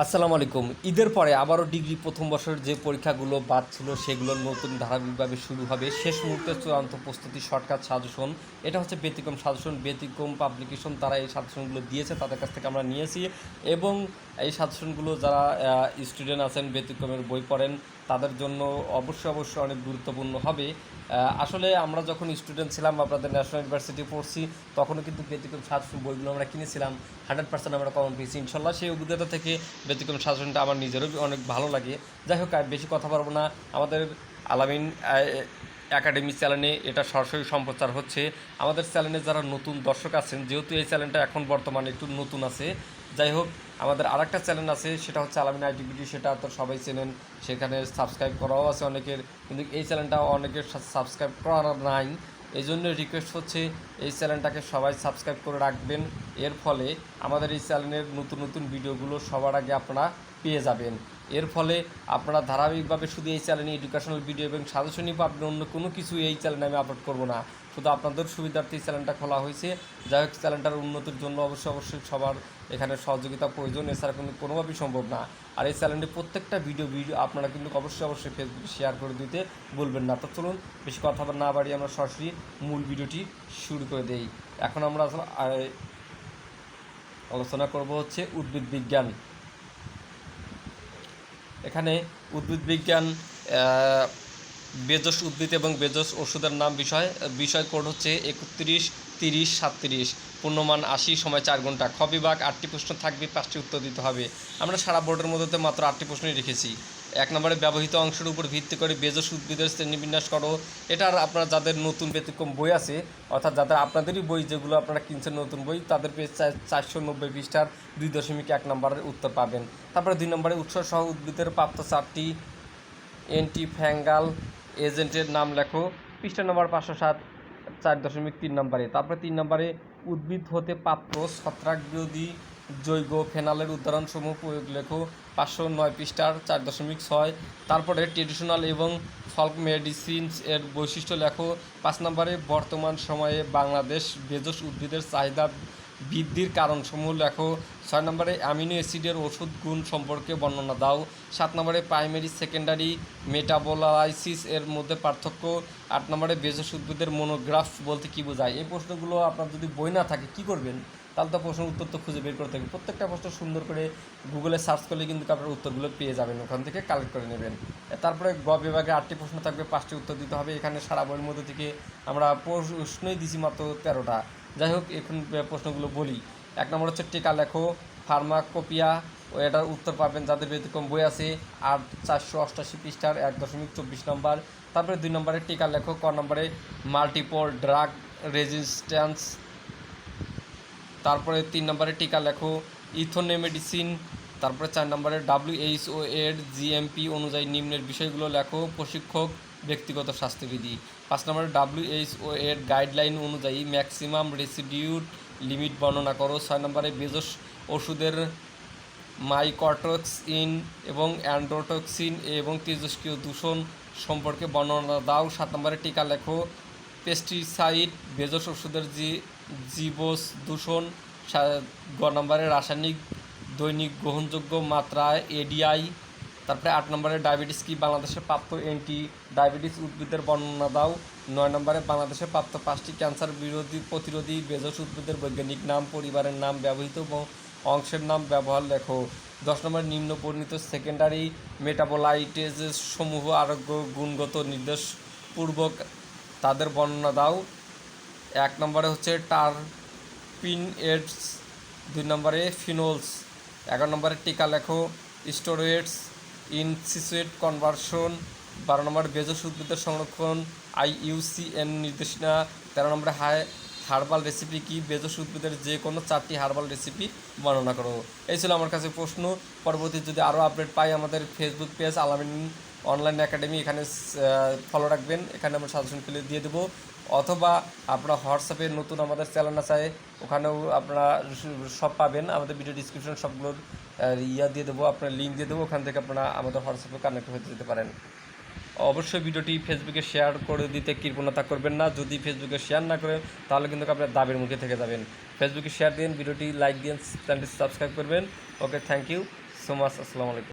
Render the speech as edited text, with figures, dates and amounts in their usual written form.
আসসালামু আলাইকুম। ঈদের পরে আবারও ডিগ্রি প্রথম বর্ষের যে পরীক্ষাগুলো বাদ ছিল সেগুলোর নতুন ধারাবাহিকভাবে শুরু হবে। শেষ মুহূর্তের চূড়ান্ত প্রস্তুতি শর্টকাট সাজেশন। এটা হচ্ছে ব্যতিক্রম সাজেশন, ব্যতিক্রম পাবলিকেশন তারা এই সাজেশনগুলো দিয়েছে, তাদের কাছ থেকে আমরা নিয়েছি। এবং এই সাজেশনগুলো যারা স্টুডেন্ট আছেন, ব্যতিক্রমের বই পড়েন, তাদের জন্য অবশ্যই অনেক গুরুত্বপূর্ণ হবে। আসলে আমরা যখন স্টুডেন্ট ছিলাম, আপনাদের ন্যাশনাল ইউনিভার্সিটি পড়ছি, তখনও কিন্তু ব্যতিক্রম সাজেশন বইগুলো আমরা কিনেছিলাম। 100% আমরা কমন পেয়েছি ইনশাল্লাহ। সেই অভিজ্ঞতা থেকে ব্যতিক্রম সাজেশনটা আমার নিজেরও অনেক ভালো লাগে। যাই হোক, বেশি কথা পারবো না। আমাদের আলামিন একাডেমি চ্যানেলে এটা সরাসরি সম্প্রচার হচ্ছে। আমাদের চ্যানেলে যারা নতুন দর্শক আছেন, যেহেতু এই চ্যানেলটা এখন বর্তমানে একটু নতুন আছে, যাই হোক, আমাদের আরেকটা চ্যানেল আছে, সেটা হচ্ছে আলামিন আইটিভিটি। সেটা তো সবাই চেনেন, সেখানে সাবস্ক্রাইব করাও আছে অনেকের, কিন্তু এই চ্যানেলটা অনেকের সাবস্ক্রাইব করা নাই। এই জন্য রিকোয়েস্ট হচ্ছে এই চ্যানেলটাকে সবাই সাবস্ক্রাইব করে রাখবেন। এর ফলে আমাদের এই চ্যানেলের নতুন ভিডিওগুলো সবার আগে আপনারা পেয়ে যাবেন। এর ফলে আপনারা ধারাবাহিকভাবে শুধু এই চ্যানেলে এডুকেশনাল ভিডিও এবং সাজেশনই পাবেন, অন্য কোনো কিছু এই চ্যানেলে আমি আপলোড করব না। শুধু আপনাদের সুবিধার্থে এই চ্যানেলটা খোলা হয়েছে। যাই হোক, চ্যানেলটার উন্নতির জন্য অবশ্যই সবার এখানে সহযোগিতা প্রয়োজন, এছাড়া কিন্তু কোনোভাবেই সম্ভব না। আর এই চ্যানেলটি প্রত্যেকটা ভিডিও আপনারা কিন্তু অবশ্যই ফেসবুকে শেয়ার করে দিতে বলবেন না। তো চলুন, বেশি কথা না বাড়িয়ে আমরা সরাসরি মূল ভিডিওটি শুরু করে দেই। এখন আমরা আলোচনা করব হচ্ছে উদ্ভিদ বিজ্ঞান। এখানে উদ্ভিদ বিজ্ঞান, বেজস উদ্ভিদ এবং বেজস ওষুধের নাম বিষয় কোড হচ্ছে 31, 30, 37, পূর্ণমান 80, সময় 4 ঘন্টা। খ বিভাগ 8টি প্রশ্ন থাকবে, 5টি উত্তর দিতে হবে। আমরা সারা বোর্ডের মধ্যে মাত্র 8টি প্রশ্নই রেখেছি। 1 নম্বরে ব্যবহৃত অংশের উপর ভিত্তি করে বেজস উদ্ভিদের শ্রেণীবিন্যাস করো। এটার আপনারা যাদের নতুন ব্যতিক্রম বই আছে, অর্থাৎ যাদের আপনাদেরই বই যেগুলো আপনারা কিনছেন নতুন বই, তাদের পেজ 490 পৃষ্ঠার 2.1 নম্বরের উত্তর পাবেন। তারপরে 2 নম্বরে উৎস সহ উদ্ভিদের প্রাপ্ত 4টি অ্যান্টিফ্যাঙ্গাল এজেন্টের নাম লেখো, পৃষ্ঠা নম্বর 507, 4.3 নম্বরে। তারপরে 3 নম্বরে উদ্ভিদ হতে প্রাপ্ত ছত্রাক বিরোধী জৈব ফেনালের উদাহরণসমূহ প্রয়োগ লেখো, 509 পৃষ্ঠার 4.6। তারপরে ট্রেডিশনাল এবং ফল্ক মেডিসিনস এর বৈশিষ্ট্য লেখো, 5 নম্বরে বর্তমান সময়ে বাংলাদেশ বেজস উদ্ভিদের চাহিদা বৃদ্ধির কারণসমূহ লেখো। 6 নম্বরে অ্যামিনো অ্যাসিডের ওষুধ গুণ সম্পর্কে বর্ণনা দাও। 7 নম্বরে প্রাইমারি সেকেন্ডারি মেটাবোলাইসিস এর মধ্যে পার্থক্য। 8 নম্বরে বেজস উদ্ভিদের মনোগ্রাফ বলতে কী বোঝায়। এই প্রশ্নগুলো আপনার যদি বই না থাকে কী করবেন? তাহলে তো প্রশ্নের উত্তর তো খুঁজে বের করতে হবে। প্রত্যেকটা প্রশ্ন সুন্দর করে গুগলে সার্চ করলে কিন্তু আপনার উত্তরগুলো পেয়ে যাবেন, ওখান থেকে কালেক্ট করে নেবেন। তারপরে গ বিভাগে 8টি প্রশ্ন থাকবে, 5টি উত্তর দিতে হবে। এখানে সারা বইয়ের মধ্যে থেকে আমরা প্রশ্নই দিছি মাত্র 13টা। যাই হোক, এখন প্রশ্নগুলো বলি। 1 নম্বর হচ্ছে টিকা লেখো, ফার্মাকোপিয়া, ও এটার উত্তর পাবেন যাদের ব্যতিক্রম বই আছে, আর 488 পৃষ্ঠার 1.24 নম্বর। তারপরে 2 নম্বরে টিকা লেখো। ক নম্বরে মাল্টিপল ড্রাগ রেজিস্ট্যান্স। তারপরে 3 নম্বরে টিকা লেখো, ইথোনেমেডিসিন। তারপরে 4 নম্বরে WHO এর GMP অনুযায়ী নিম্নের বিষয়গুলো লেখো। প্রশিক্ষক, ব্যক্তিগত স্বাস্থ্যবিধি। 5 নম্বরে WHO এর গাইডলাইন অনুযায়ী ম্যাক্সিমাম রেসিডিউর লিমিট বর্ণনা করো। 6 নম্বরে বেজস ওষুধের মাইকোটক্সিন এবং অ্যান্ড্রোটক্সিন এবং তেজস্ক্রিয় দূষণ সম্পর্কে বর্ণনা দাও। 7 নম্বরে টিকা লেখো, পেস্টিসাইড, বেজস ওষুধের জীবস দূষণ। গ নম্বরে রাসায়নিক দৈনিক গ্রহণযোগ্য মাত্রা ADI। তারপরে 8 নম্বরে ডায়াবেটিস কি, বাংলাদেশে প্রাপ্ত অ্যান্টি ডায়াবেটিস উদ্ভিদের বর্ণনা দাও। 9 নম্বরে বাংলাদেশে প্রাপ্ত 5টি ক্যান্সার প্রতিরোধী বেজস উদ্ভিদের বৈজ্ঞানিক নাম, পরিবারের নাম, ব্যবহৃত অংশের নাম ব্যবহার লেখো। 10 নম্বরে নিম্ন বর্ণিত সেকেন্ডারি মেটাবোলাইটেজেস সমূহ আরোগ্য গুণগত নির্দেশপূর্বক তাদের বর্ণনা দাও। 1 নম্বরে হচ্ছে টারপিনয়েডস, 2 নম্বরে ফিনোলস। 11 নম্বরে টিকা লেখো, স্টেরয়েডস ইনসিসুয়েট কনভার্সন। 12 নম্বরে বেজস উদ্ভিদের সংরক্ষণ, IUCN নির্দেশনা। 13 নম্বরে হার্বাল রেসিপি কি, বেজস উদ্ভিদের যে কোনো 4টি হার্বাল রেসিপি বর্ণনা করো। এই ছিল আমার কাছে প্রশ্ন। পরবর্তী যদি আরও আপডেট পাই, আমাদের ফেসবুক পেজ আলামিন অনলাইন একাডেমি, এখানে ফলো রাখবেন, এখানে আমরা সাজেশন পেলে দিয়ে দেবো। অথবা আপনারা হোয়াটসঅ্যাপে নতুন আমাদের চ্যানেল আছে, ওখানেও আপনারা সব পাবেন। আমাদের ভিডিও ডিসক্রিপশন সবগুলোর দিয়ে দেবো, আপনার লিঙ্ক দিয়ে দেবো, ওখান থেকে আপনারা আমাদের হোয়াটসঅ্যাপে কানেক্ট হয়ে যেতে পারেন। অবশ্যই ভিডিওটি ফেসবুকে শেয়ার করে দিতে কৃপণতা করবেন না। যদি ফেসবুকে শেয়ার না করেন তাহলে কিন্তু আপনার দাবের মুখে থেকে যাবেন। ফেসবুকে শেয়ার দিন, ভিডিওটি লাইক দিন, চ্যানেলটি সাবস্ক্রাইব করবেন। ওকে, থ্যাংক ইউ। So much. আসসালামু আলাইকুম।